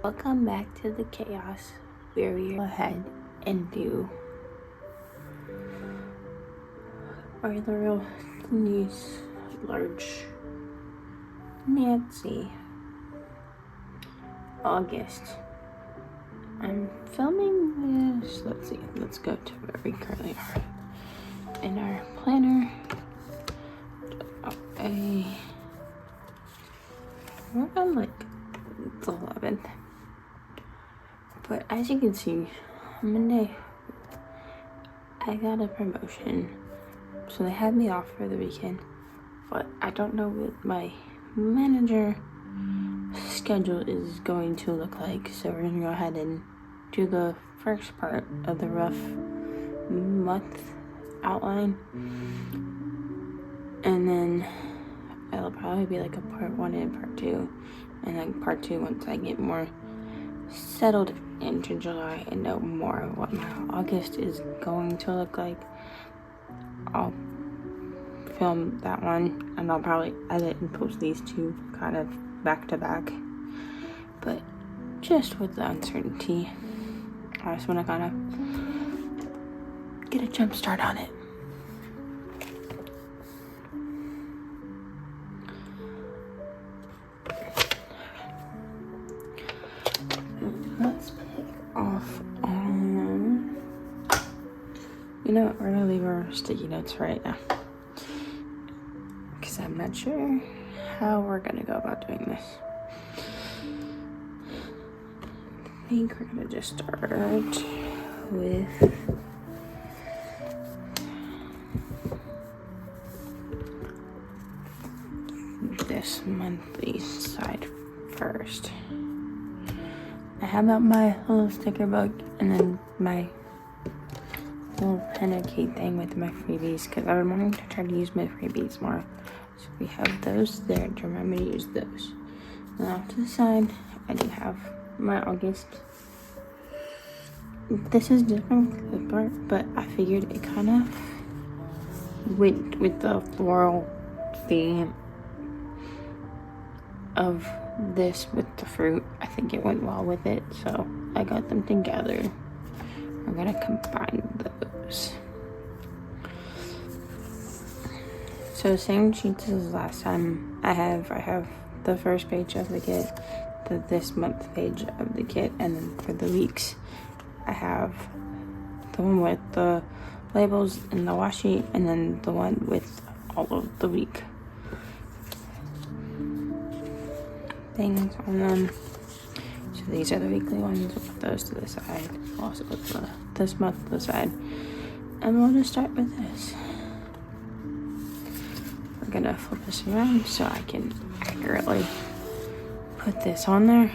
welcome back to the chaos where we go ahead and do our Laurel Denise large Nancy August. I'm filming this, let's see, let's go to where we currently are in our planner. We're on like the 11th, but as you can see, on Monday I got a promotion, so they had me off for the weekend, but I don't know what my manager schedule is going to look like, so we're gonna go ahead and do the first part of the rough month outline, and then it'll probably be like a part 1 and part 2, and then part 2 once I get more settled into July and know more of what my August is going to look like. I'll film that one, and I'll probably edit and post these two kind of back to back, but just with the uncertainty, I just want to kind of get a jump start on it. Let's pick off on, you know what, we're gonna leave our sticky notes right now, because I'm not sure how we're gonna go about doing this. I think we're gonna just start with this monthly side first. I have out my little sticker book and then my little pen and key thing with my freebies, because I've been wanting to try to use my freebies more. So we have those there to remind me to use those. And off to the side, I do have my August. This is different clip art, but I figured it kind of went with the floral theme of this with the fruit. I think it went well with it, so I got them together. We're gonna combine those. So same sheets as last time. I have the first page of the kit, the this month page of the kit, and then for the weeks I have the one with the labels and the washi, and then the one with all of the week things on them. So these are the weekly ones. We'll put those to the side. We'll also put this month to the side, and we'll just start with this. We're gonna flip this around so I can accurately put this on there.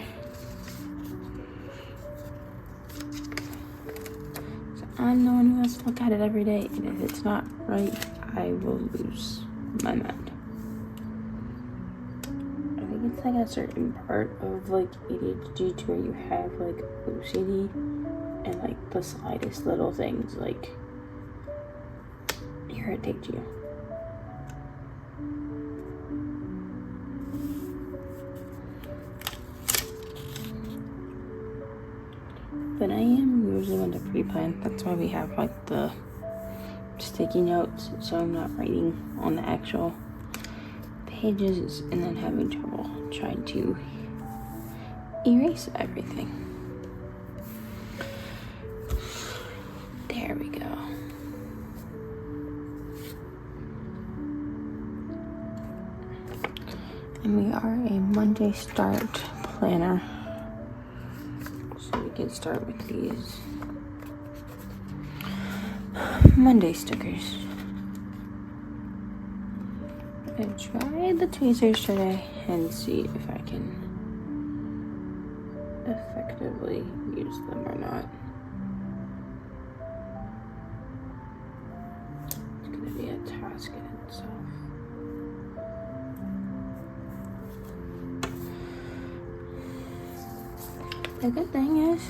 So I'm the one who has to look at it every day, and if it's not right, I will lose my mind. It's like a certain part of like ADHD to where you have like OCD, and like the slightest little things like irritate you. But I am usually one to pre-plan. That's why we have like the sticky notes, so I'm not writing on the actual pages and then having trouble trying to erase everything. There we go. And we are a Monday start planner, so we can start with these Monday stickers. And try the tweezers today and see if I can effectively use them or not. It's gonna be a task in itself. The good thing is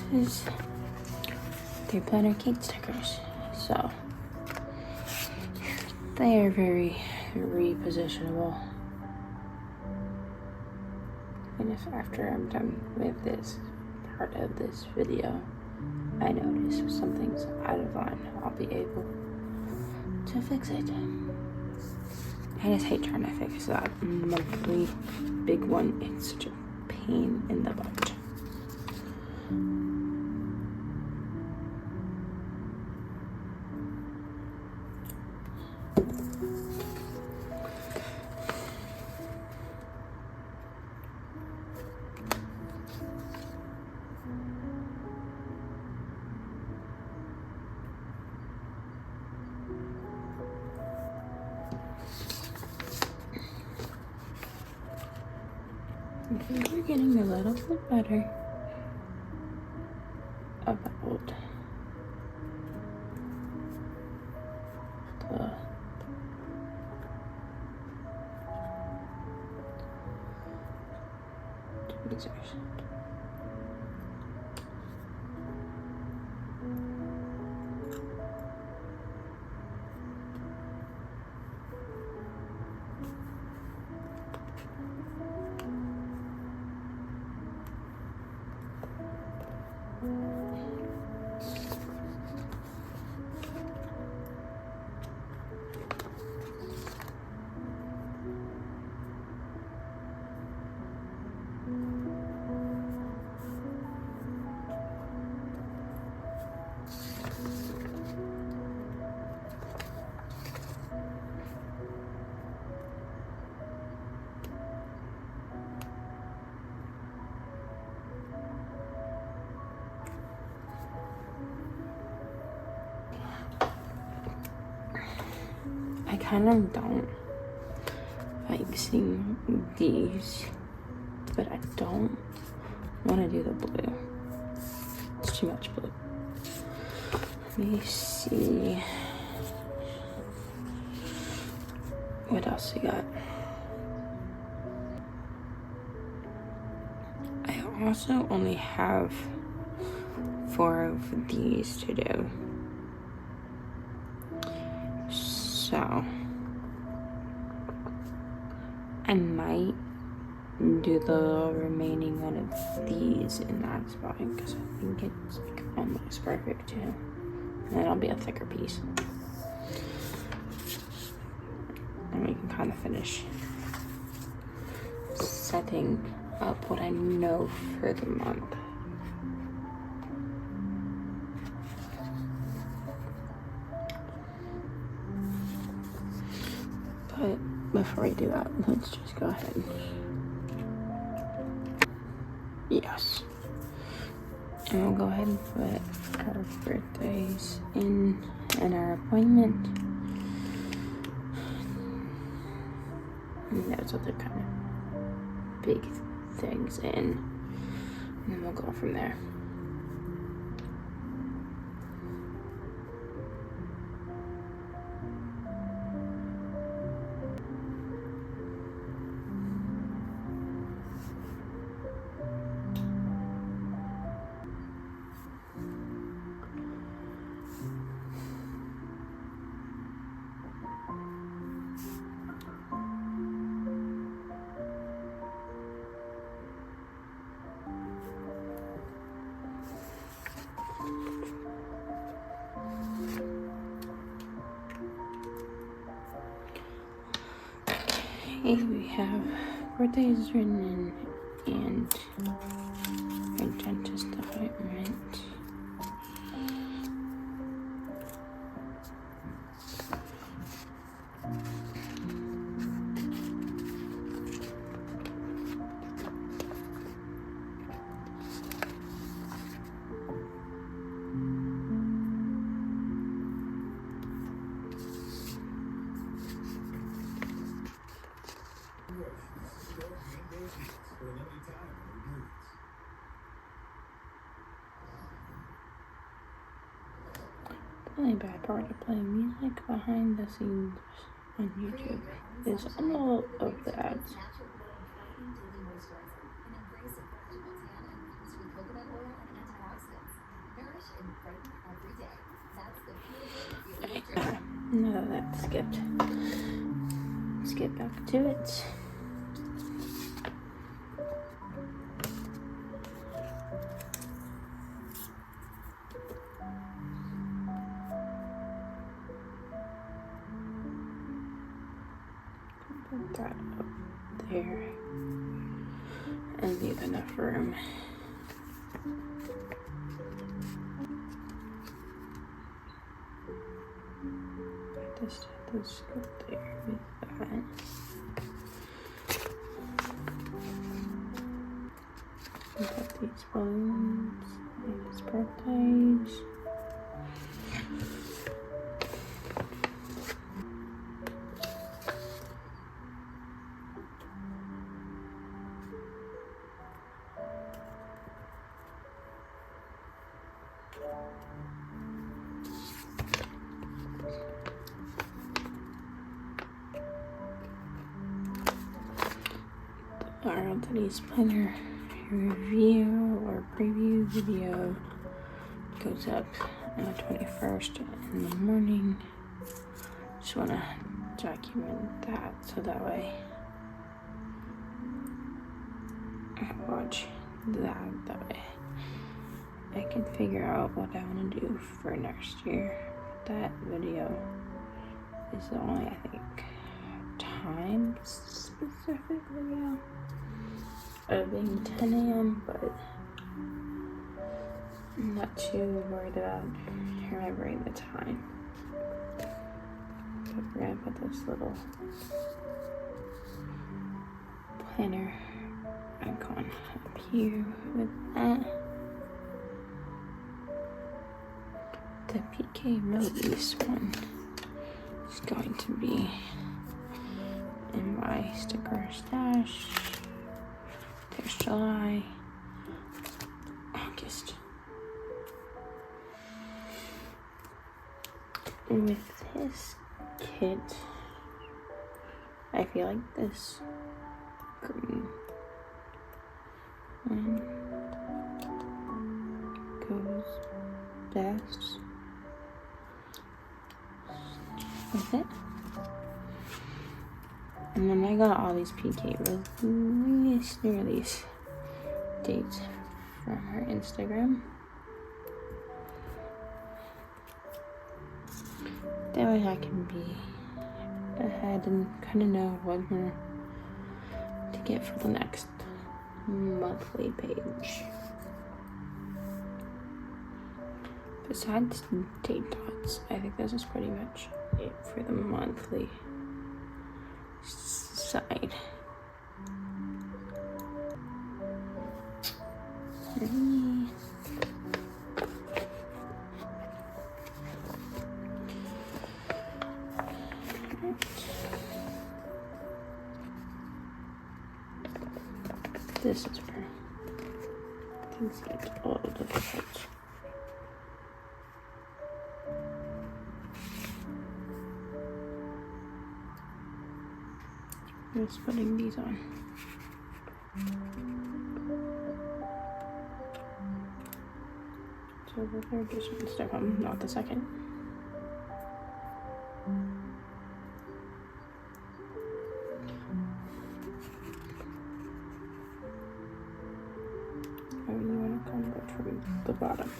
they're planner cake stickers, so they are very repositionable. And if after I'm done with this part of this video I notice something's out of line, I'll be able to fix it. I just hate trying to fix that monthly big one. It's such a pain in the butt. Okay, we're getting a little bit better about the exertion. I kind of don't like seeing these, but I don't want to do the blue. It's too much blue. Let me see what else we got. I also only have 4 of these to do. So I might do the remaining one of these in that spot because I think it's like almost perfect too. And it'll be a thicker piece. And we can kind of finish setting up what I know for the month. But before we do that, let's just go ahead. Yes. And we'll go ahead and put our birthdays in and our appointment. And those other kind of big things in. And then we'll go from there. Okay, we have birthdays written in and a dentist appointment. The only bad part of playing music behind the scenes on YouTube is all of the ads. Now that that's skipped, let's get back to it. that up there and leave enough room. Just have to scoop there with that. We got these balloons and his birthdays. Laurel Denise planner review or preview video goes up on the 21st in the morning. Just want to document that so that way I watch that way I can figure out what I want to do for next year. That video is the only, I think, time specifically, yeah, of being 10 a.m., but I'm not too worried about remembering the time. But we're gonna put this little planner icon up here with that. The PK release one is going to be in my sticker stash. There's July, August. With this kit, I feel like this green one goes best with it. And then I got all these PK release dates from her Instagram. That way I can be ahead and kind of know what to get for the next monthly page. Besides date dots, I think this is pretty much it for the monthly side. This is where things get a little difficult. Just putting these on. So the third just one stuck on, not the second. Oh, you want to come up from the bottom.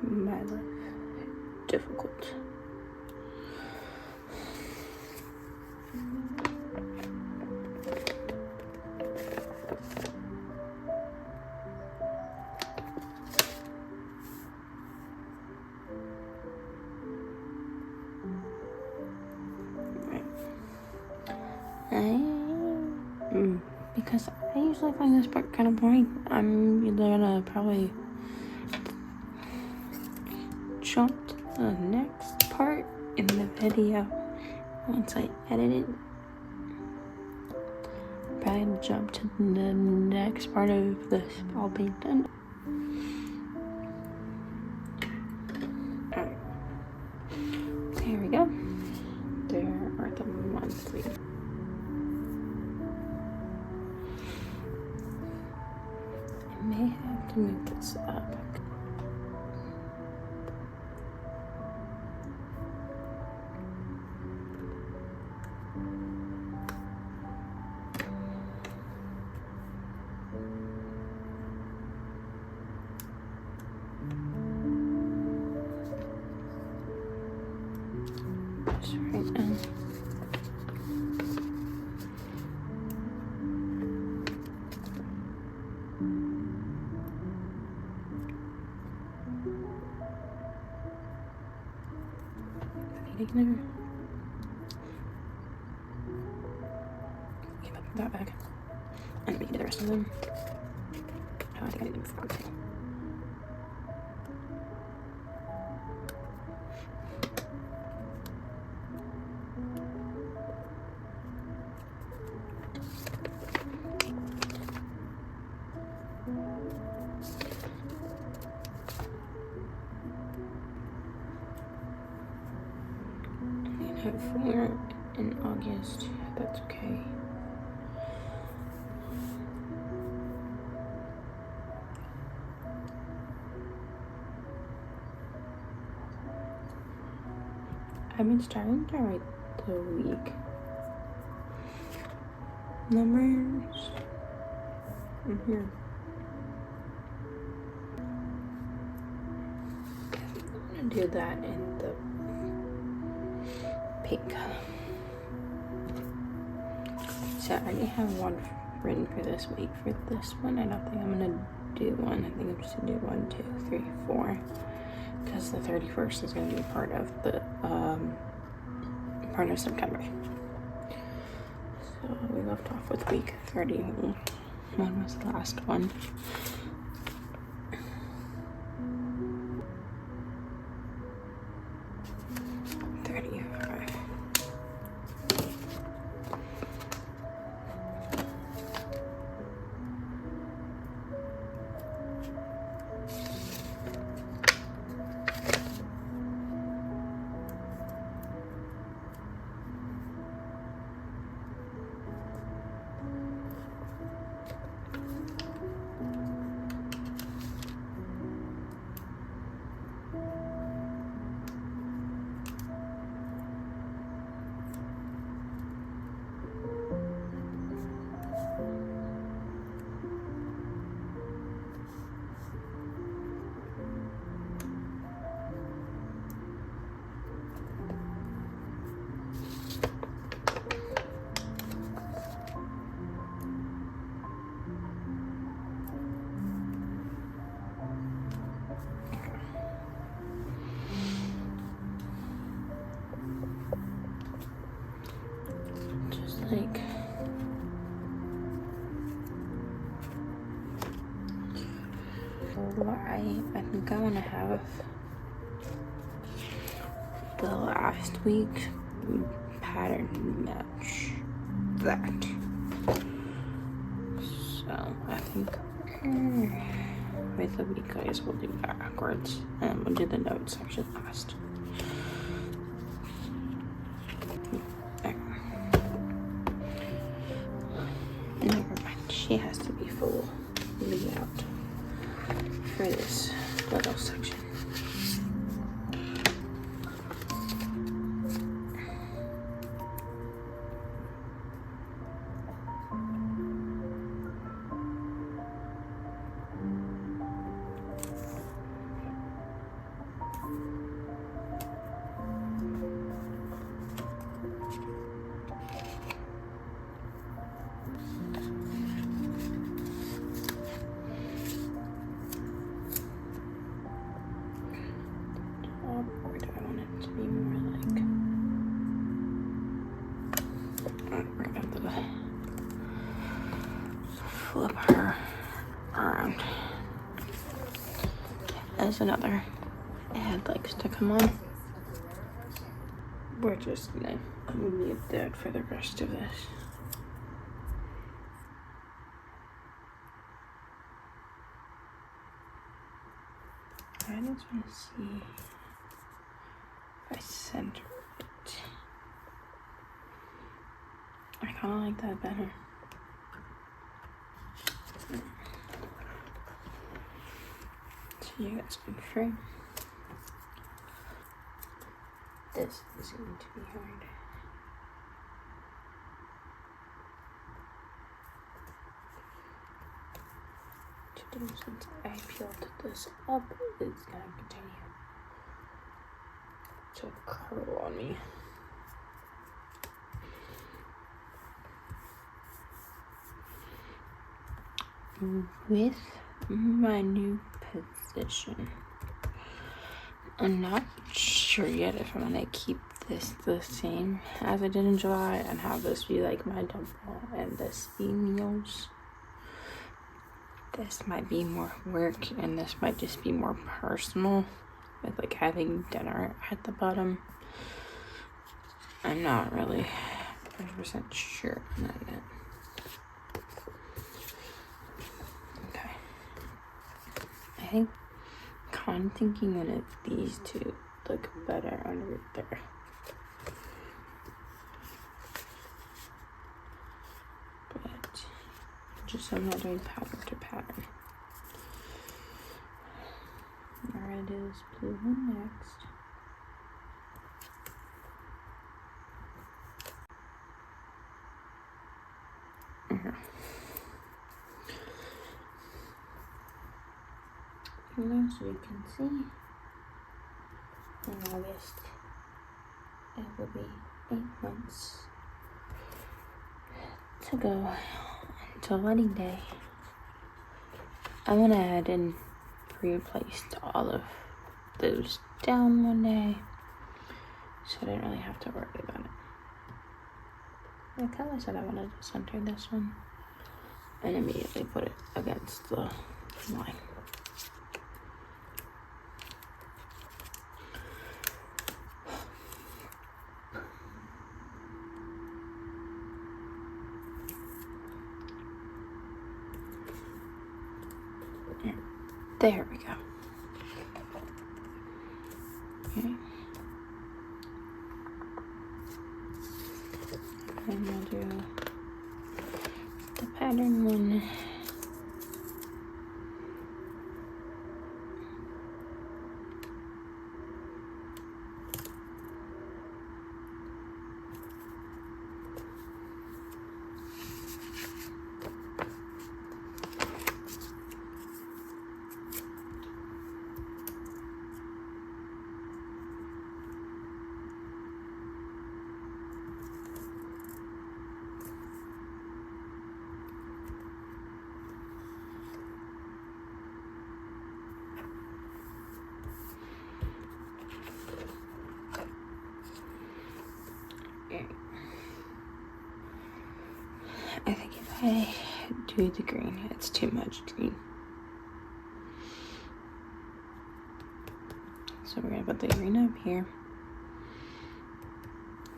My life difficult. Because I usually find this part kind of boring, I'm either gonna probably jump to the next part in the video once I edit it. Probably jump to the next part of this all being done. Alright. There we go. There are the monthly. I may have to move this up. making it. Okay, put that back. And we can do the rest of them. Oh, I think I need them for too. I have 4 in August. That's okay. I've been starting to write the week numbers in here. I'm gonna do that in the pink. So I already have one written for this week. For this one, I don't think I'm gonna do one. I think I'm just gonna do 1, 2, 3, 4. Because the 31st is gonna be part of the part of September. So we left off with week 31. One was the last one. Like I think I want to have the last week pattern match that. So I think with the week guys we'll do backwards and we'll do the note section last. Never mind, she has to be full layout for this little section. Or do I want it to be more like, we're gonna have to flip her around. There's another headlights to come on. We're just gonna leave that for the rest of this. I just want to see if I center it. I kind of like that better. So you guys can frame. This is going to be hard. To do since I peeled this up, it's gonna continue to curl on me. With my new position, I'm not sure yet if I'm gonna keep this the same as I did in July and have this be like my double and this be meals. This might be more work and this might just be more personal with like having dinner at the bottom. I'm not really 100% sure on that yet. Okay. I think kind of thinking that these two look better under there. But just so I'm not doing pattern to pattern. Alright, it is blue one next. And as you can see, in August, it will be 8 months to go until wedding day. I went ahead and replaced all of those down one day, so I didn't really have to worry about it. I kind of said I wanted to center this one and immediately put it against the line. There we go. Okay. And we'll do the pattern one. I think if I do the green, it's too much green. So we're gonna put the green up here.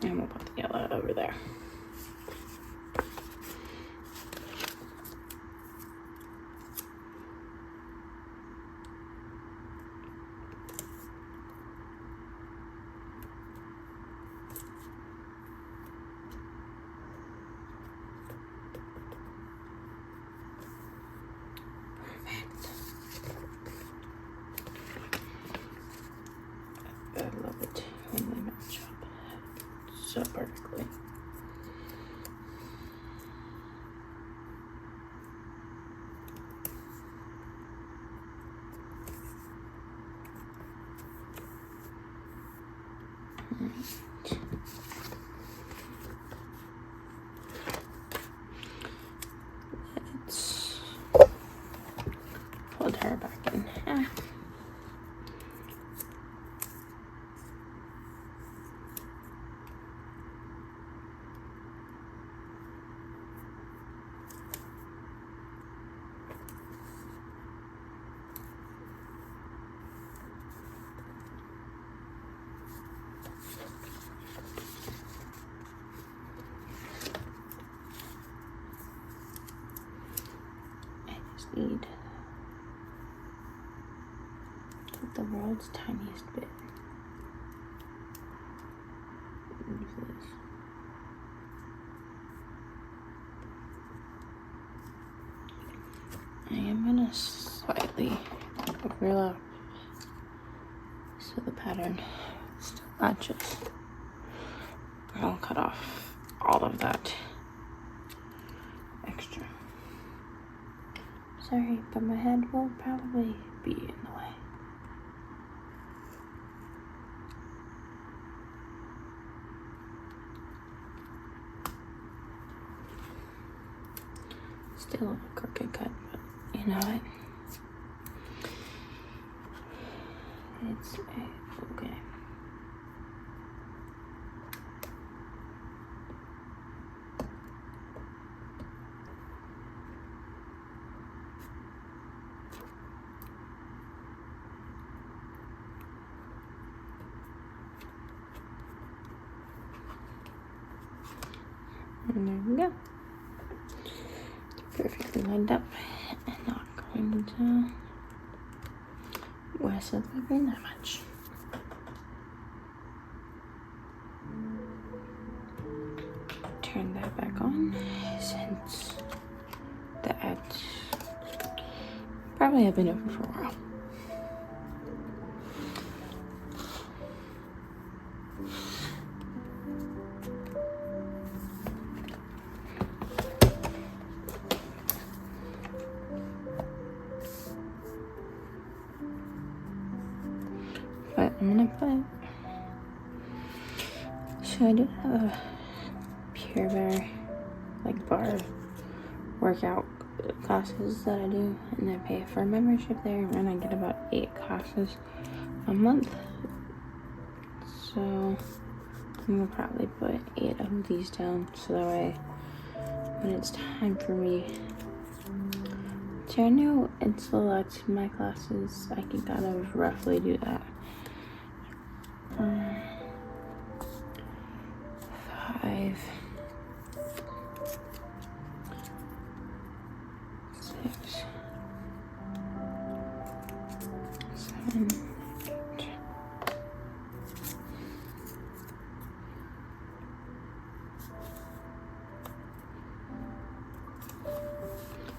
And we'll put the yellow over there. I love it when they match up so perfectly. Let's fold her back in half. Need the world's tiniest bit. Use this. I am gonna slightly overlap so the pattern still matches. I'll cut off all of that extra. Sorry, but my head will probably be in the way. Still a crooked cut, but you know what? It's okay. And there we go. Perfectly lined up and not going to west of my brain that much. Turn that back on since that probably have been over for a while. But I'm gonna put, so I do have a Pure Barre, like bar workout classes that I do, and I pay for a membership there, and I get about 8 classes a month. So I'm gonna probably put 8 of these down, so that way when it's time for me to renew and select my classes, I can kind of roughly do that. 5, 6, 7, 8.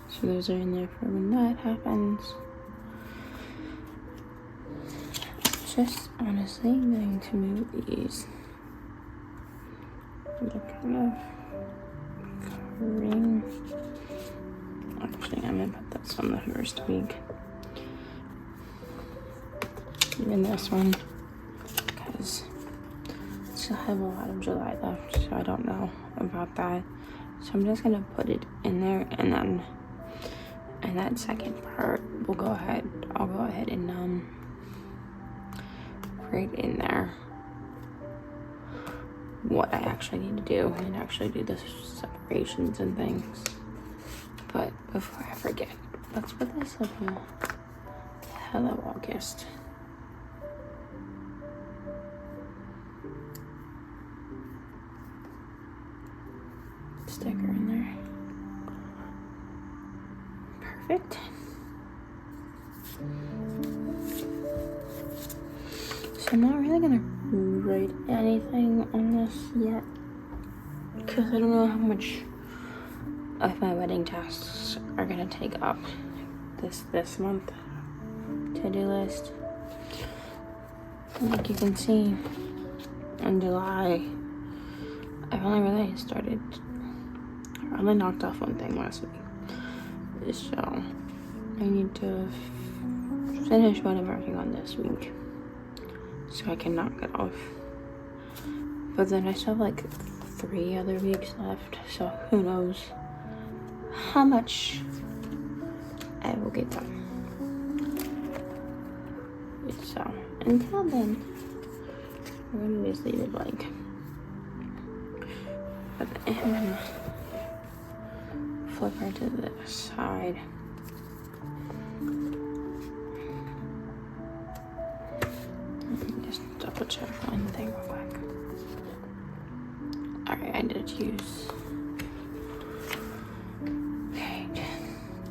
So those are in there for when that happens. Just honestly going to move these. They're kind of covering. Actually, I'm gonna put this on the first week. Even this one, because I still have a lot of July left, so I don't know about that. So I'm just gonna put it in there, and then in that second part, I'll go ahead and right in there what I actually need to do and actually do the separations and things. But before I forget, let's put this little Hello August sticker in there. Perfect. So I'm not really gonna write anything on this yet, because I don't know how much of my wedding tasks are gonna take up this month to-do list. Like you can see, in July, I've only really I only knocked off one thing last week. So I need to finish what I'm working on this week, so I can knock it off. But then I still have like 3 other weeks left, so who knows how much I will get done. So until then, we're gonna just leave it blank. But I'm gonna flip her to the side. Just double check one thing real quick. Alright, I did use. Okay,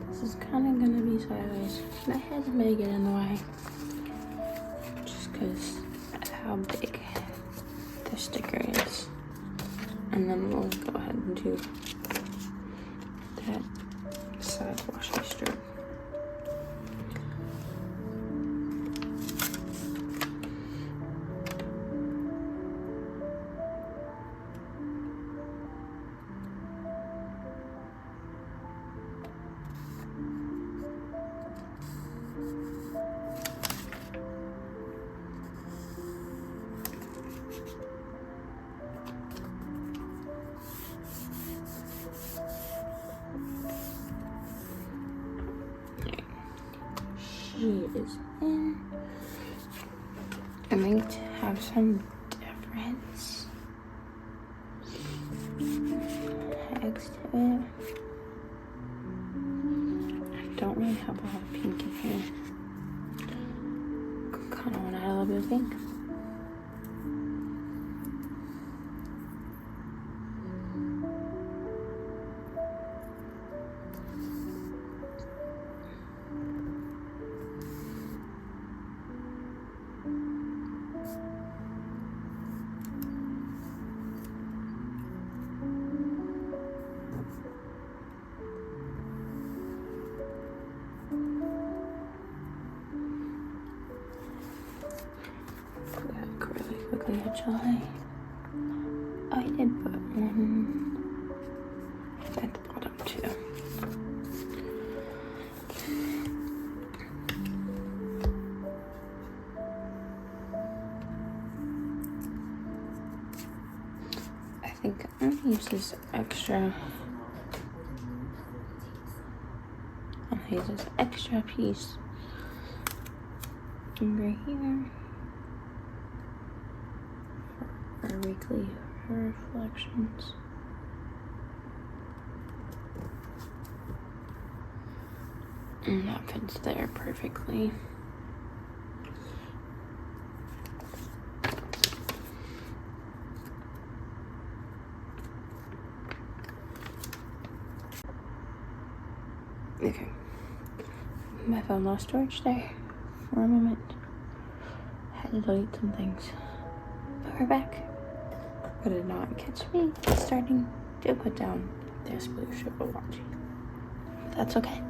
this is kind of gonna be sideways. My head may get in the way, just because of how big the sticker is. And then we'll go ahead and do that side washi strip. She is in. I might have some difference next to it. I don't really have a lot of pink in here. Kind of want to add a little bit of pink. July, I did put one at the bottom too. I think I'm gonna use this extra. I'm gonna use this extra piece right here for our weekly reflections. And that fits there perfectly. Okay. My phone lost storage there for a moment. Had to delete some things. But we're back. But it did not catch me starting to put down this blue sugar watching. But that's okay.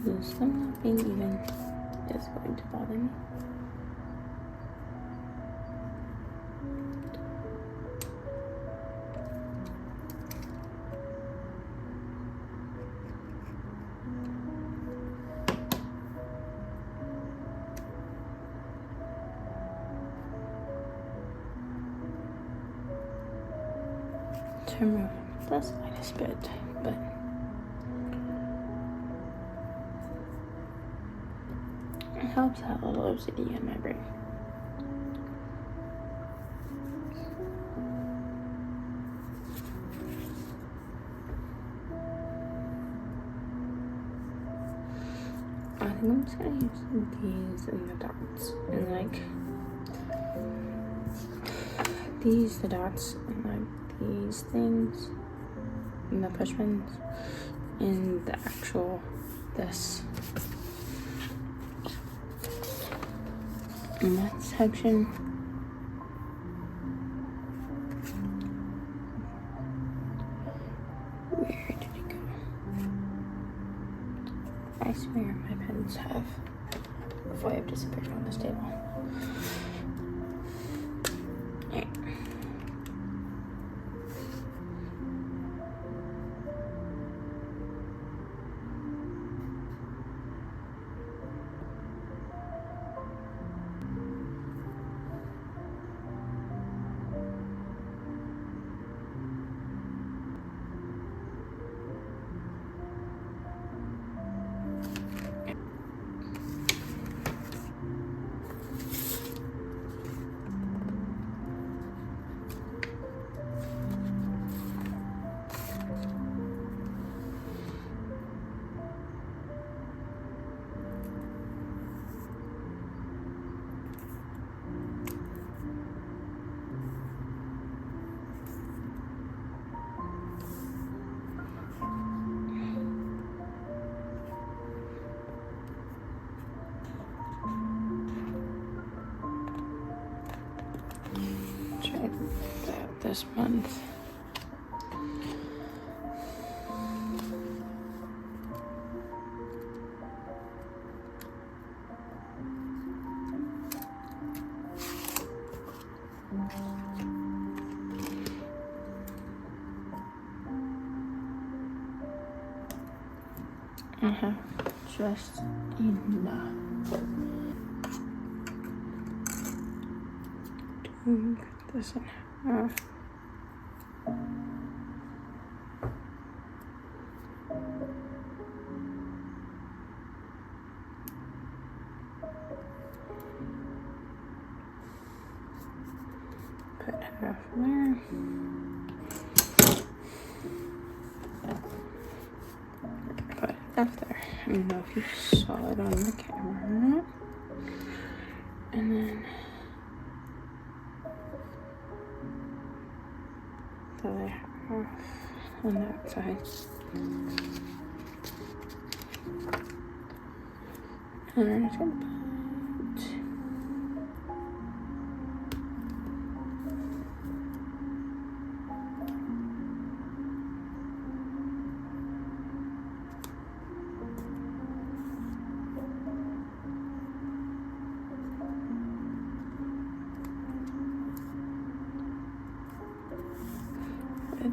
This one not being even is going to bother me. To remove the slightest bit, but it helps that little OCD in my brain. I think I'm just gonna use these and the dots, and like these, the dots, and like these things, and the push pins, and the actual this. In that section, where did it go? I swear my pens have a way of disappearing on this table. Alright. Try that this month. I have just enough. Cut this in half. Put half there. Put it up there. I don't know if you saw it on the camera or not. And then the other half on that side. And we're just gonna put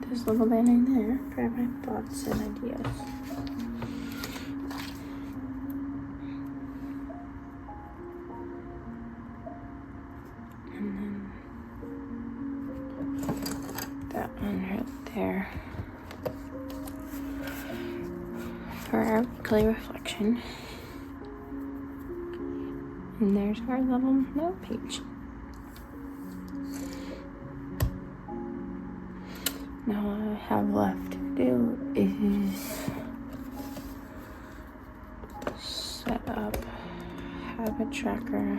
this little bit in there for my thoughts and ideas. And then that one right there for our weekly reflection. And there's our little note page. Now all I have left to do is set up habit tracker,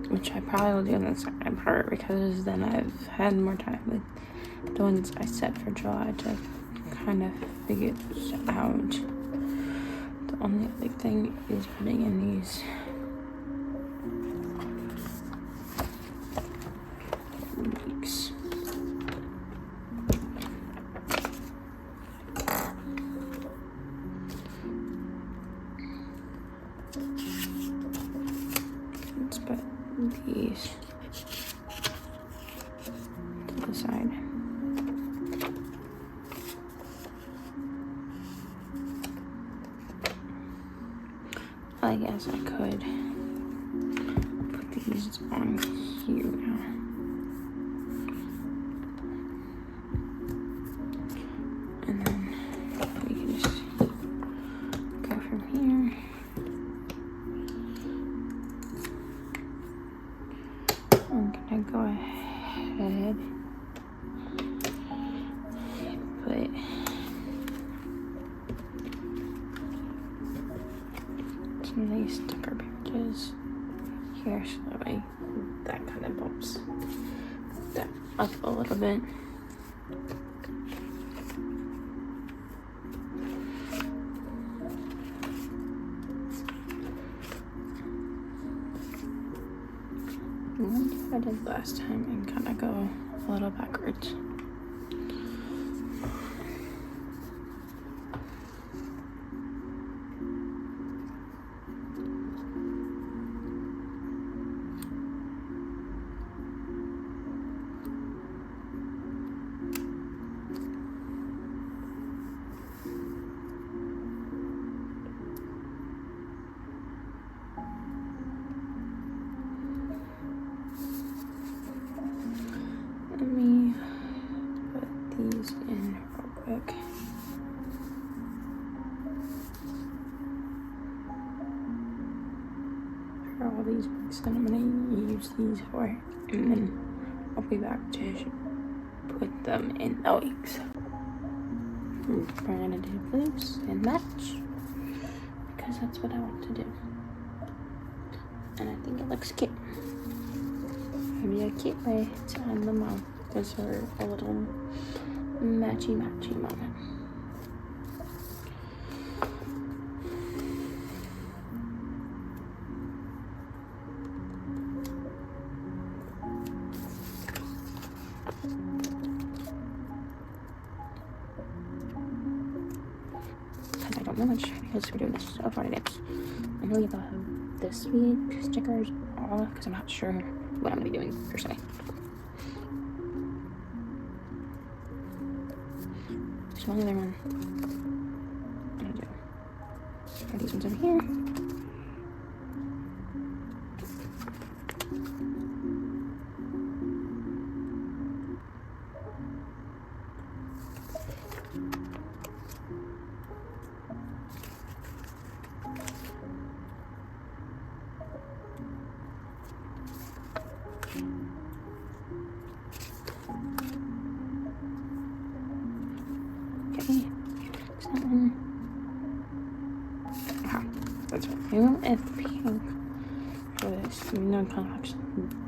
which I probably will do in the second part because then I've had more time with the ones I set for July to kind of figure this out. The only other thing is putting in these weeks. Let's put these to the side. I guess I could put these on here now. And then we can just go from here. I'm gonna go ahead put some of these sticker pages here so that way that kind of bumps that up a little bit. I did last time and kind of go a little backwards. Let me put these in real quick. For all these books that I'm going to use these for, and then I'll be back to put them in the weeks. We're going to do blues and match because that's what I want to do. And I think it looks cute. Maybe a cute way to end the month is for a little matchy moment. Because I don't know which videos we're doing this so far today. I know you thought of this week stickers all because I'm not sure what I'm going to be doing per se. There's one other one I'm going to do. Are these ones over here? Okay. Is that one? Ah, that's right. I went with pink for this non-complex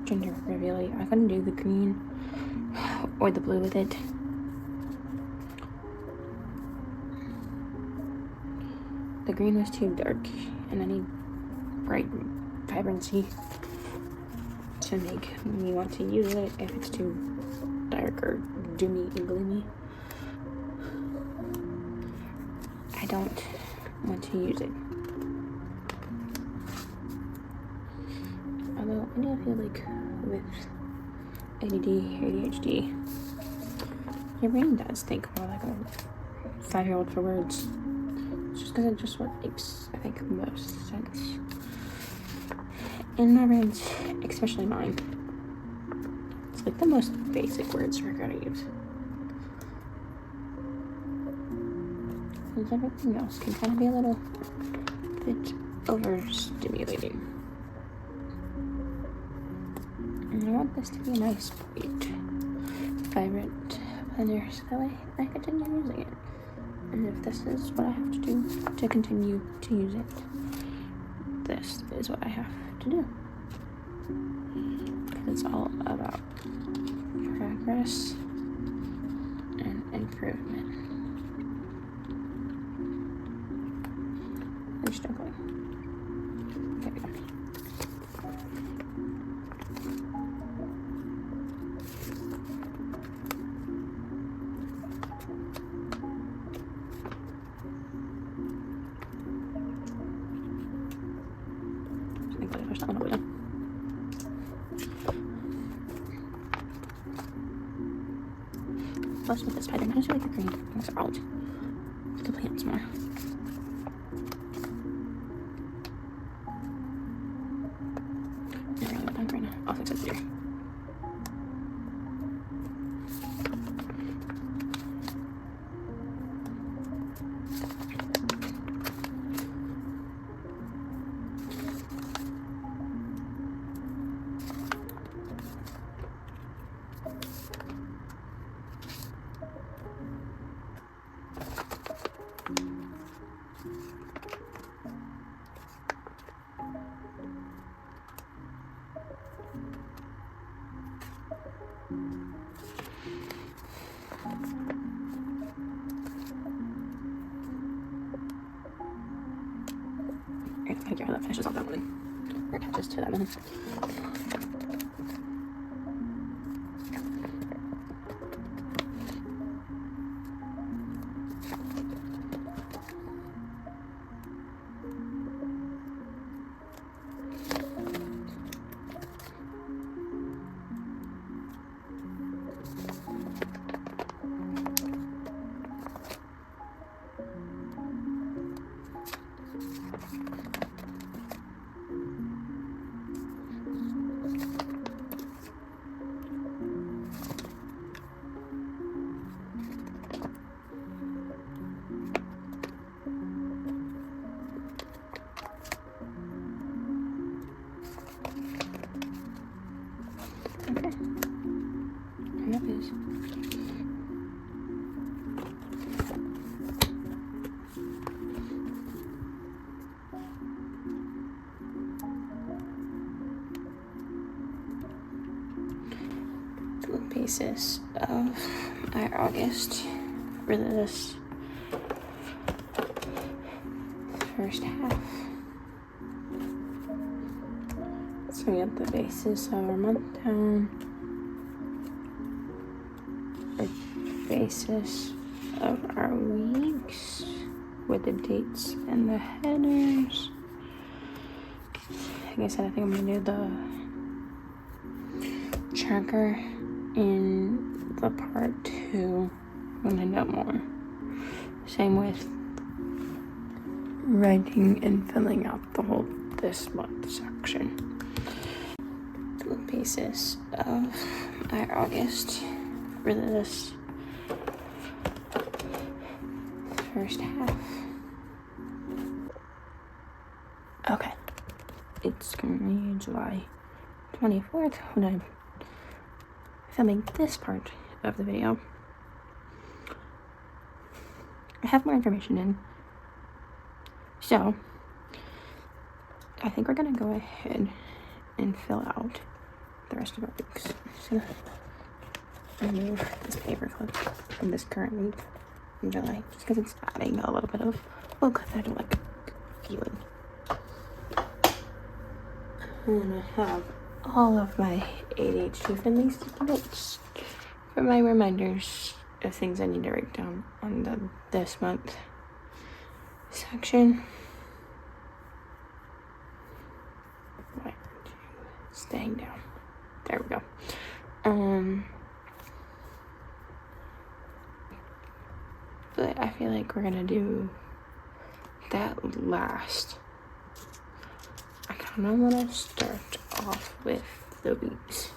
gender reveal. I couldn't do the green or the blue with it. The green was too dark, and I need bright vibrancy to make me want to use it if it's too dark or doomy and gloomy. I don't want to use it. Although I do feel like with ADHD, your brain does think more like a 5-year-old for words. Just because it's just what makes, I think, most sense. In my brains, especially mine, it's like the most basic words we're gonna use. Because everything else can kind of be a little bit overstimulating. And I want this to be a nice, bright, vibrant blender so that way I continue using it. And if this is what I have to do to continue to use it, this is what I have to do. Because it's all about progress and improvement. I'm struggling. There we go. Plus with this spider, I just like the green things are out. The plants more. I really want that right now. I'll fix it later. I think that finishes off that one. Or attaches to that one. Okay. And that is. The basis of our August for this first half. So we got the basis of our month down, the basis of our weeks with the dates and the headers. Like I said, I think I'm gonna do the tracker in the part 2 when I know more. Same with writing and filling out the whole this month section. The basis of our August for this first half. Okay, it's currently July 24th when I'm filming this part of the video. I have more information in. So, I think we're gonna go ahead and fill out the rest of our weeks. Just gonna remove this paper clip from this current week in July, just because it's adding a little bit of look that I don't like feeling. And I have all of my ADHD-friendly notes for my reminders of things I need to write down on the this month section. Right, staying down. There we go. But I feel like we're gonna do that last. I kind of want to start off with the weeks.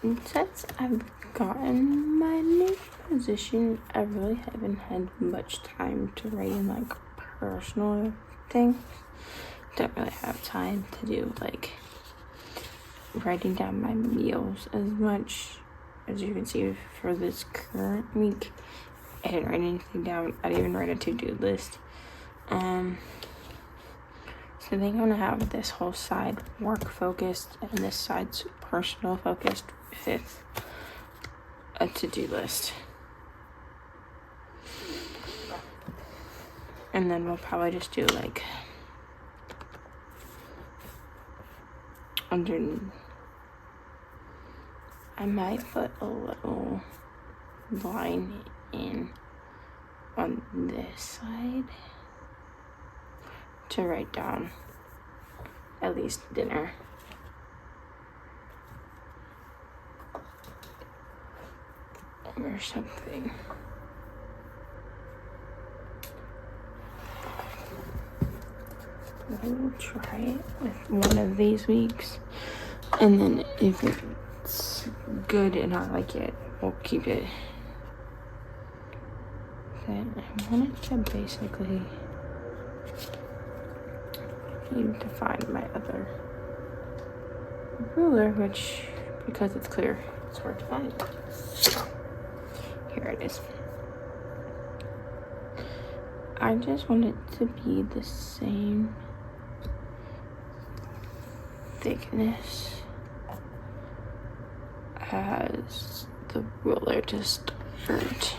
And since I've gotten my new position, I really haven't had much time to write in like personal things. Don't really have time to do like writing down my meals as much. As you can see for this current week, I didn't write anything down. I didn't even write a to-do list. So I think I'm gonna have this whole side work focused and this side's personal focused with a to-do list. And then we'll probably just do like I might put a little line in on this side to write down at least dinner. Or something. We'll try it with one of these weeks, and then if it's good and I like it, we'll keep it. Then I wanted to basically need to find my other ruler, which, because it's clear, it's hard to find. Here it is. I just want it to be the same thickness as the ruler to start.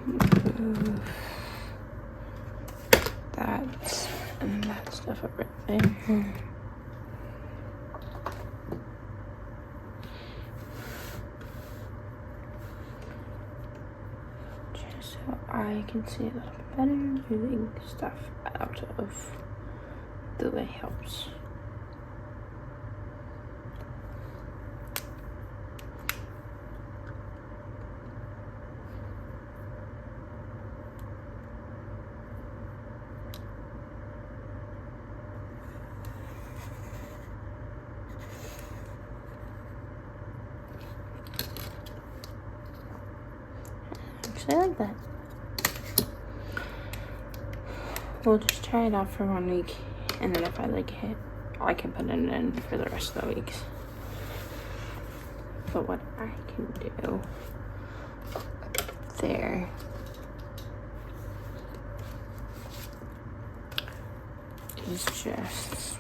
Move that and that stuff over there. Just so I can see a little bit better, moving stuff out of the way helps. I like that. We'll just try it out for 1 week, and then if I like it, I can put it in for the rest of the weeks. But what I can do there is just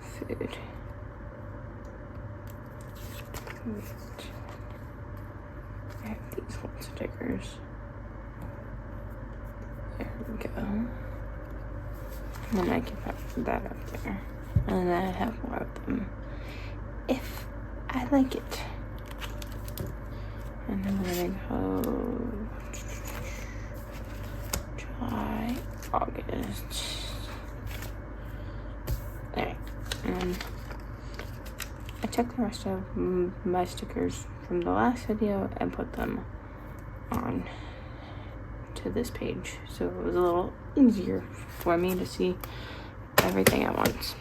food. I have these little stickers. There we go. And then I can put that up there. And then I have more of them if I like it. And then we're gonna go July, August. Alright. And I took the rest of my stickers from the last video and put them on to this page, so it was a little easier for me to see everything at once.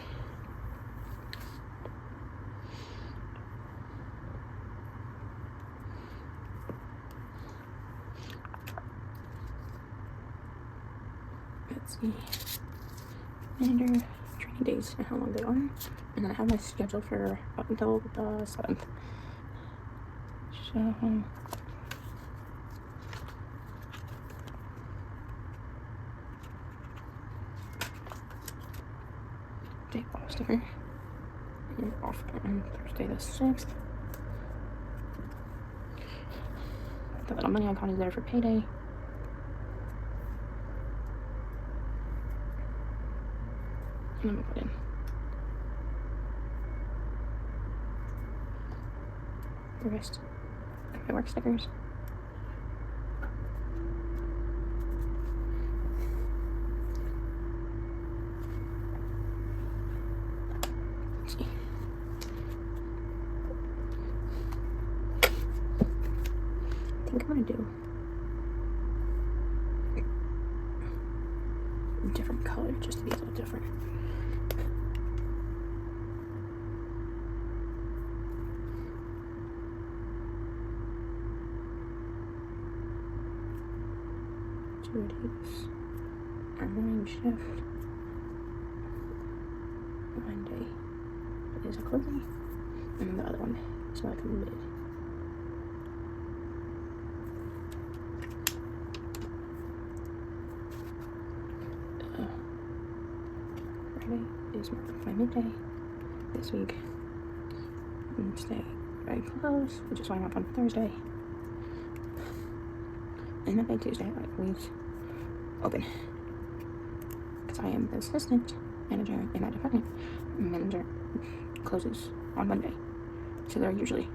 let's see, manager training days and how long they are, and then I have my schedule for up until the 7th. So day off sticker. And you're off on Thursday the 6th. The little money icon is there for payday. And I'm gonna put in the rest of my work stickers. Let's see. I think I'm gonna do a different color just to be a little different. Two days. Our morning shift. Monday is a closing, and then the other one is like a mid. Friday is my midday this week. Wednesday very close, which is why I'm up on Thursday. And Monday, Tuesday, I always open because I am the assistant manager in that department. Manager closes on Monday, so they're usually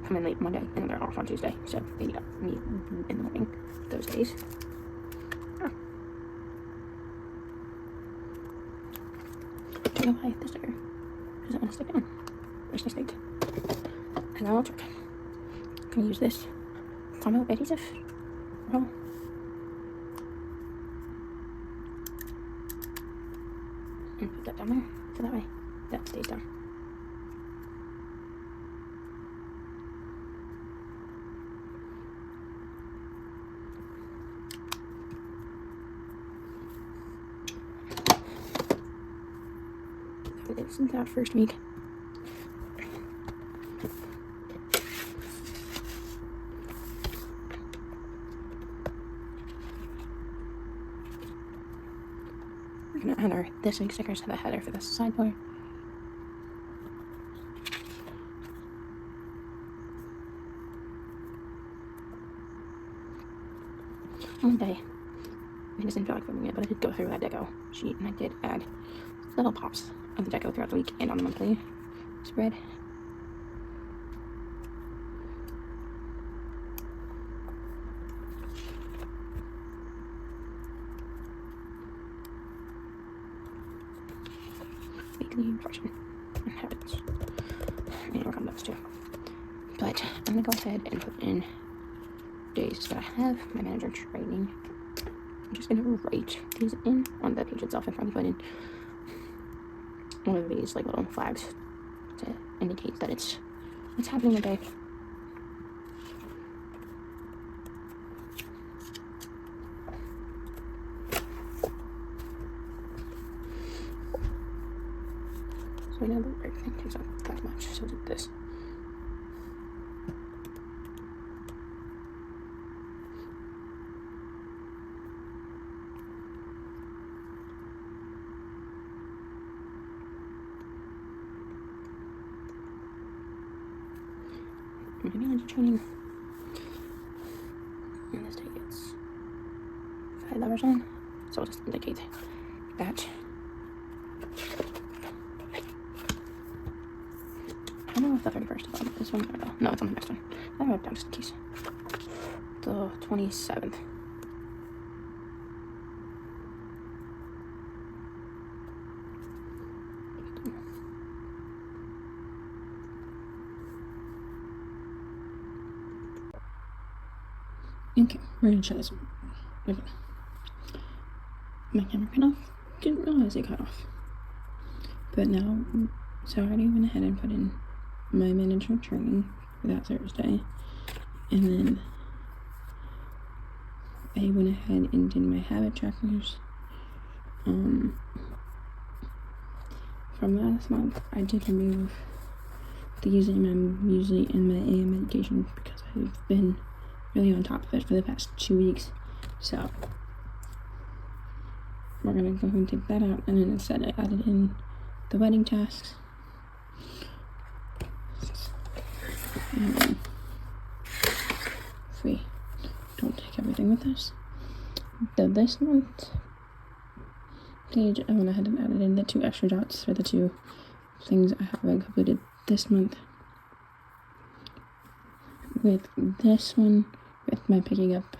come in late Monday and then they're off on Tuesday, so they need me in the morning those days. I don't know why this sticker doesn't want to stick on. Where's my stick? And I'll check. Can use this combo adhesive roll. And put that down there, so that way that stays down. That is that first week. We're gonna add our this week's stickers to the header for the side door. One day, I just didn't feel like filming it, but I did go through that deco sheet and I did add little pops of the deco throughout the week and on the monthly spread. Weekly reflection and habits. I need to work on those too. But I'm gonna go ahead and put in days that I have my manager training. I'm just gonna write these in on the page itself and probably put in one of these like little flags to indicate that it's happening a day. So I know that everything takes up that much, so do this. My manager training, and this day gets 5 hours on, so I'll just indicate that. I don't know if the 31st is on this one. I don't know. No, it's on the next one. I wrote it down just in case. The 27th. Okay, we're gonna try this one. Okay. My camera cut off. Didn't realize it cut off. But now, so I already went ahead and put in my manager training for that Thursday. And then I went ahead and did my habit trackers From last month, I did remove the using I'm usually in my AM medication because I've been really on top of it for the past 2 weeks. So we're gonna go ahead and take that out, and then instead I added in the wedding tasks. And if we don't take everything with us, this month page, I went ahead and added in the 2 extra dots for the 2 things I haven't completed this month. With this one, with my picking up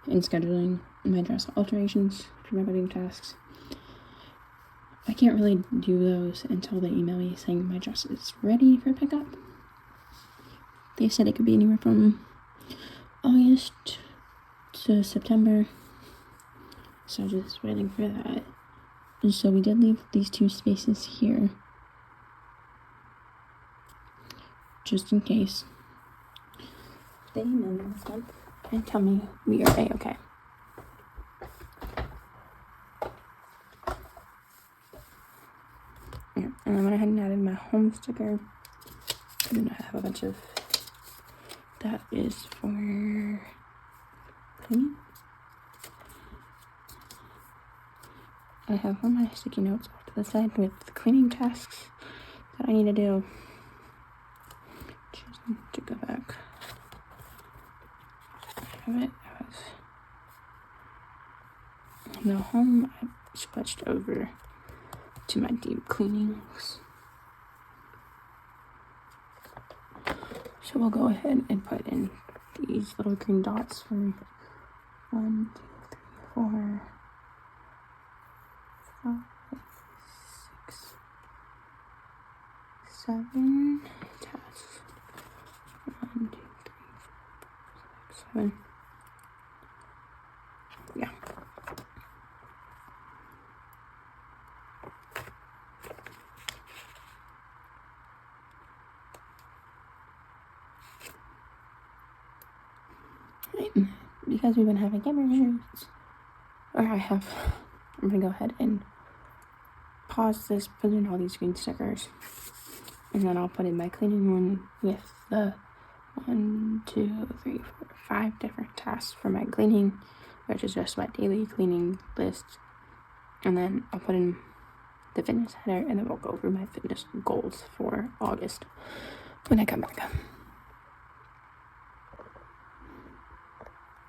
and scheduling my dress alterations for my wedding tasks, I can't really do those until they email me saying my dress is ready for pickup. They said it could be anywhere from August to September, so just waiting for that. And so we did leave these 2 spaces here, just in case they email me this month and tell me we are A-okay. Yeah, and I went ahead and added my home sticker. I do not have a bunch of, that is for cleaning. I have all my sticky notes off to the side with the cleaning tasks that I need to do. Just need to go back. I have it. The home, I switched over to my deep cleanings. So we'll go ahead and put in these little green dots for 1, 2, 3, 4, 5, 6, 7 tasks. 1, 2, 3, 4, 5, 6, 7. Yeah. Because we've been having emergencies, I'm gonna go ahead and pause this, put in all these green stickers, and then I'll put in my cleaning one with the 1, 2, 3, 4, 5 different tasks for my cleaning, which is just my daily cleaning list. And then I'll put in the fitness header, and then we'll go over my fitness goals for August when I come back.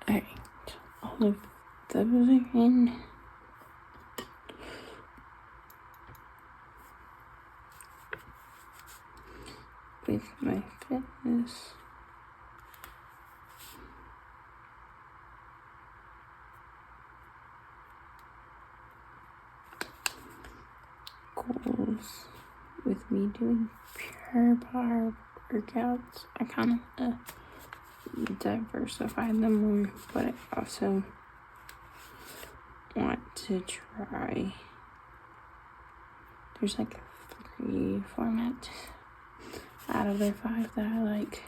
Alright, all of those are in. With my fitness goals, with me doing pure bar workouts, I kind of diversify them more, but I also want to try, there's like 3 formats out of the 5 that I like,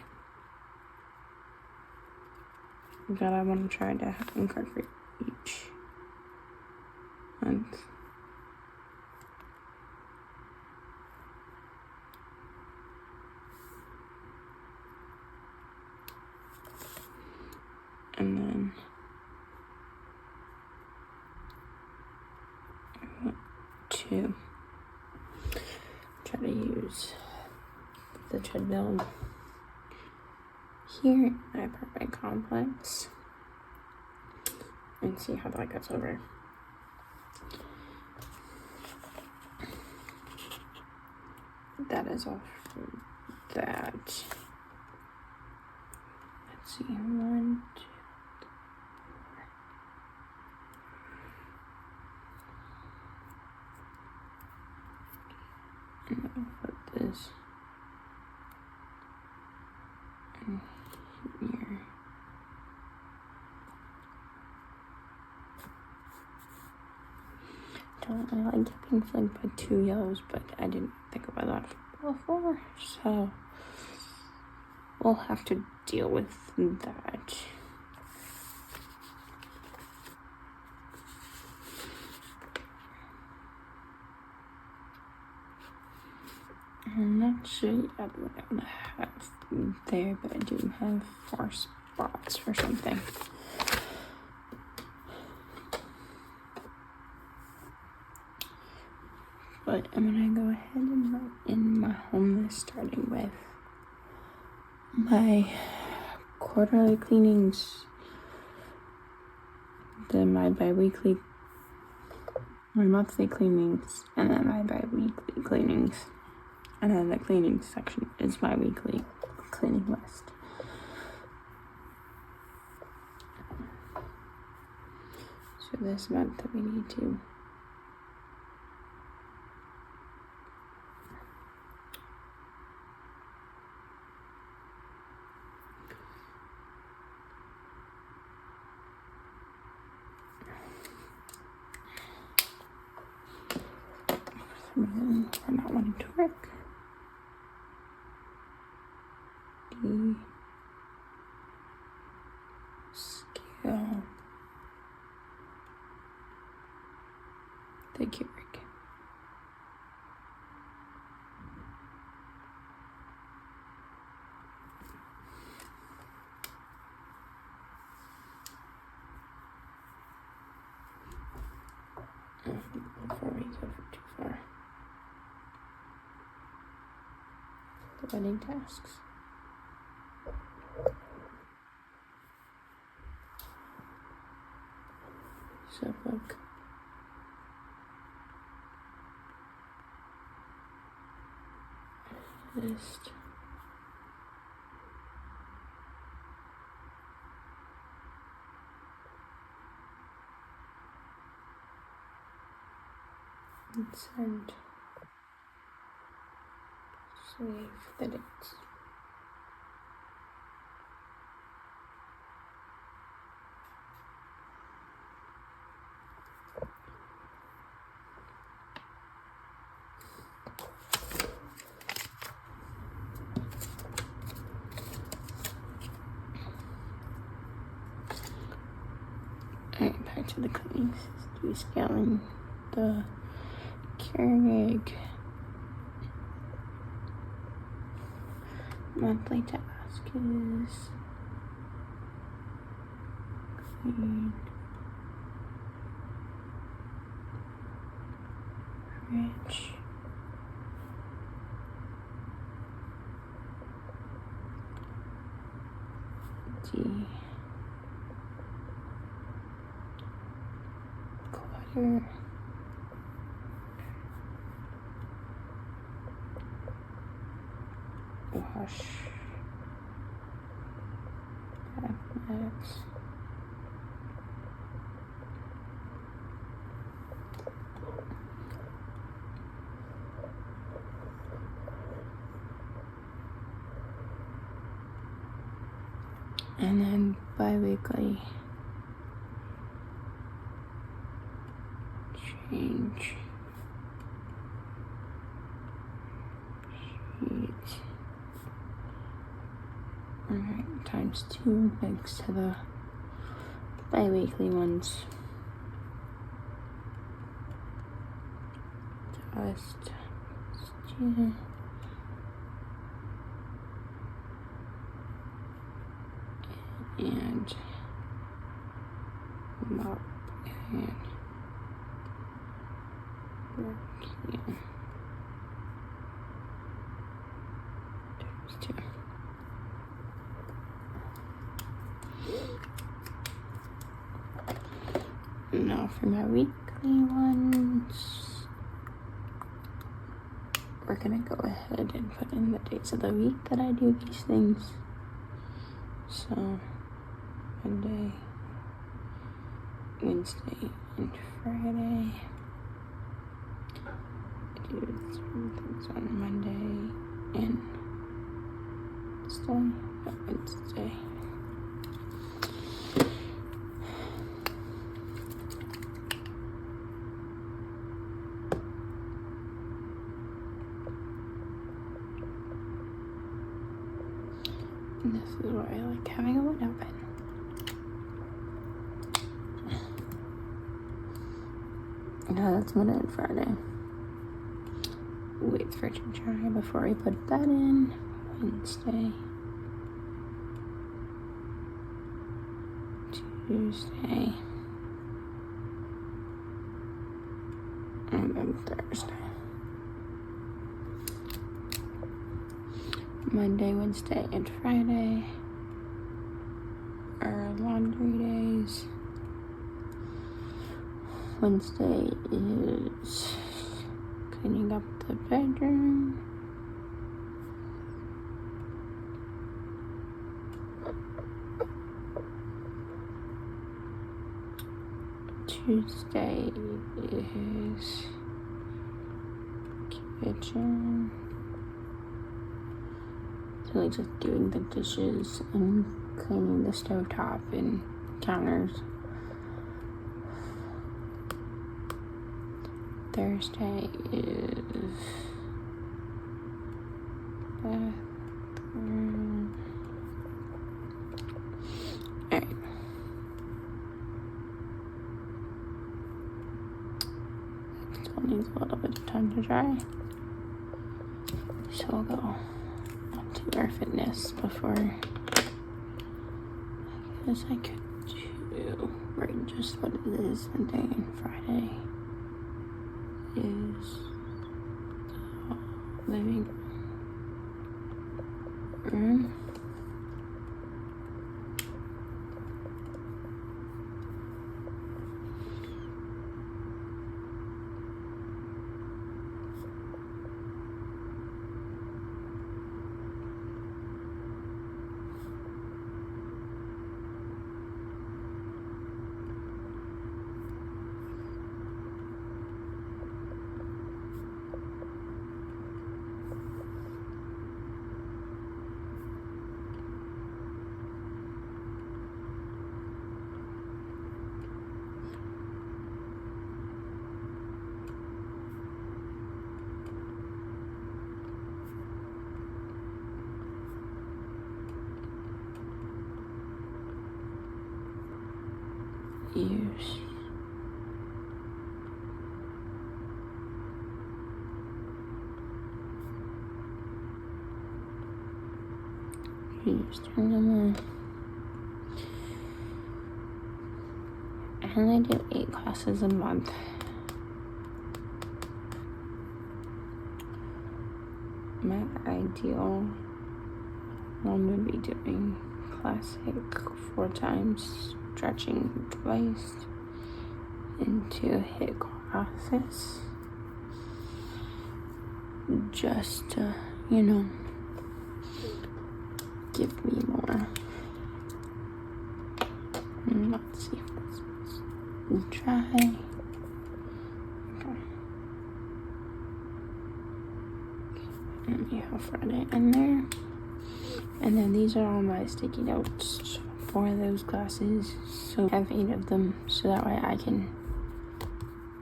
that I want to try to incorporate each month. And then I want to try to use the treadmill here in my apartment complex and see how that goes over. That is all for that. Let's see, 1, 2, 3. And I'll put this in here. Don't really like getting flanked by 2 yellows, but I didn't think about that before, so we'll have to deal with that. Actually, I don't have there, but I do have 4 spots for something. But I'm gonna go ahead and write in my home list, starting with my quarterly cleanings, then my bi-weekly, my monthly cleanings, and then my bi-weekly cleanings. And then the cleaning section is my weekly cleaning list. So this month we need to we're not wanting to work. The scale. Thank you, Rick. Before we go too far. The wedding tasks. So book. List. And send. Save the dates. Alright, back to the cleanings. Descaling the Keurig. Monthly task is clean fridge, declutter, wash cabinets, and then bi-weekly change sheet. Alright, times 2 next to the bi-weekly ones. Just student. And mop and vacuum. Times 2. Now for my weekly ones, we're gonna go ahead and put in the days of the week that I do these things. So Monday, Wednesday, and Friday. I do certain things on Monday and Wednesday. And this is why I like having a window pen. No, that's Monday and Friday. wait for it to dry before we put that in. Wednesday, Tuesday, and then Thursday. Monday, Wednesday, and Friday are laundry days. Wednesday is cleaning up the bedroom. Tuesday is kitchen. So like just doing the dishes and cleaning the stovetop and counters. Thursday is bathroom. Alright. Still needs a little bit of time to dry. So we'll go onto our fitness before I guess I could do right just what it is Monday and Friday is the living room. Use turn them on. And I do 8 classes a month. My ideal one would be doing classic 4 times, stretching twice, into HIIT classes. Just to, give me more. Let's see if this is dry. Okay. And we have Friday in there. And then these are all my sticky notes for those classes. So I have 8 of them, so that way I can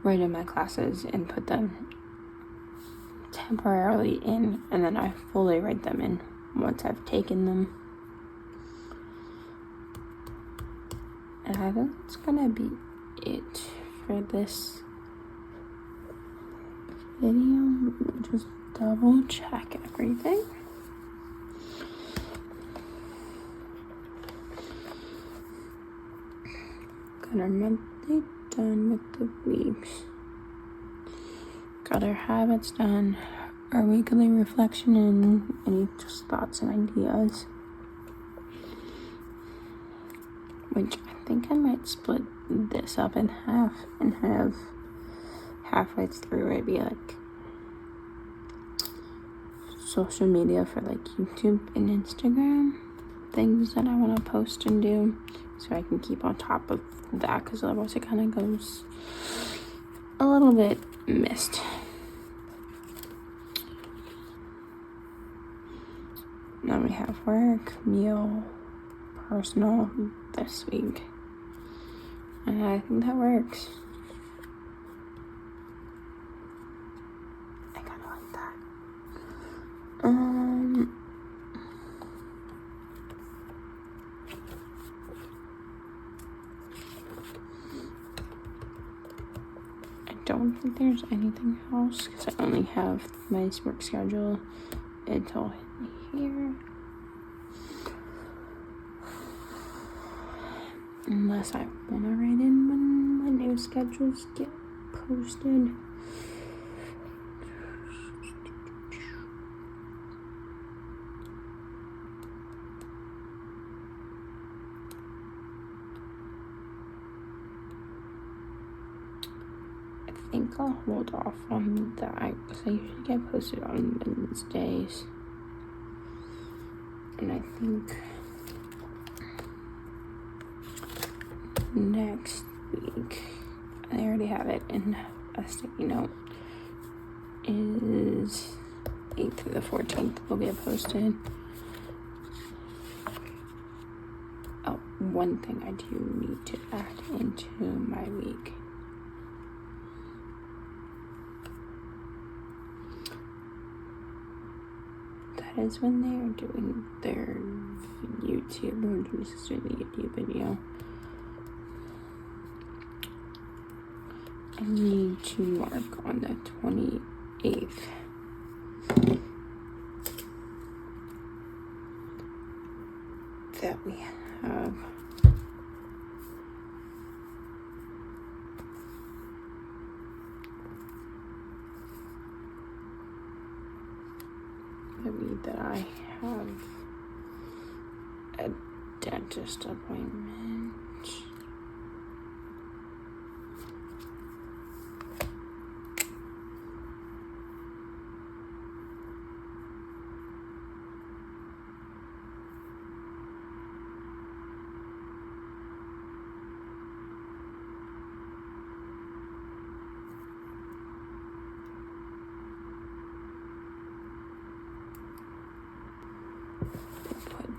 write in my classes and put them temporarily in, and then I fully write them in once I've taken them. And I think it's gonna be it for this video. Just double check everything. Got our monthly done with the weeks. Got our habits done. Our weekly reflection and any just thoughts and ideas. Which I think I might split this up in half and have halfway through it be like social media for like YouTube and Instagram. Things that I want to post and do, so I can keep on top of that, because otherwise it kind of goes a little bit missed. Now we have work, meal, personal this week, and I think that works. I kind of like that. I don't think there's anything else because I only have my work schedule until here. Unless I want to write in when my new schedules get posted. I think I'll hold off on that because I usually get posted on Wednesdays. And I think next week, I already have it in a sticky note, is 8th through the 14th will get posted. Oh, one thing I do need to add into my week. That is when they are doing their YouTube, or Denise is doing the YouTube video. I need to mark on the 28th. That we have that I have a dentist appointment.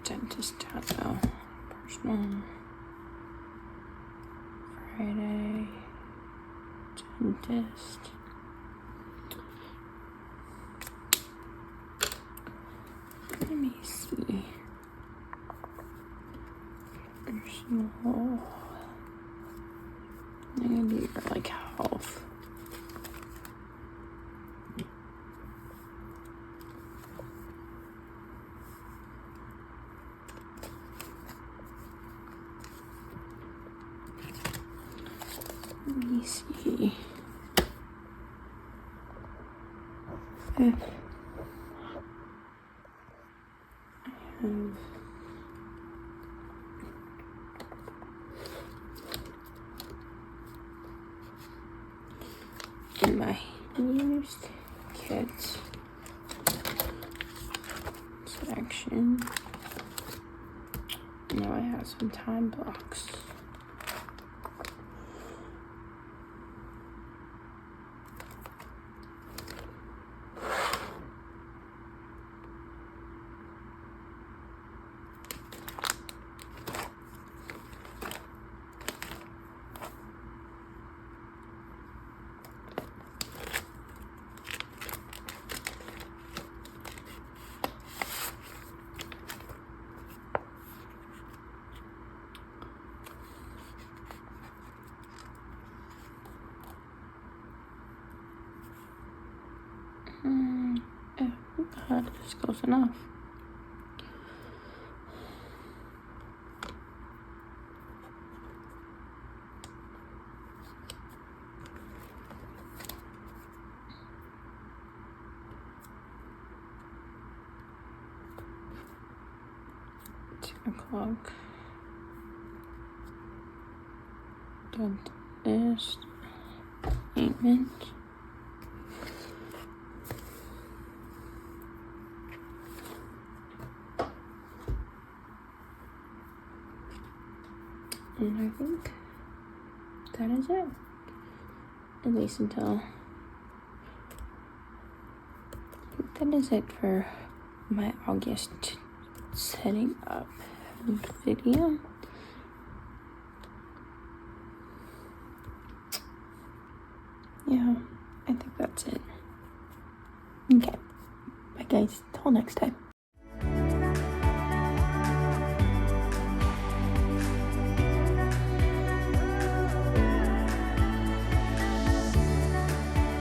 Dentist down now. Personal. Friday. Dentist. Let me see. Personal. Maybe like health. Let me see if I have in my used kit section. Now I have some time blocks. This goes enough. O'clock. Dentist appointment. And I think that is it. At least until that is it for my August setting up video. Yeah, I think that's it. Okay, bye guys, till next time.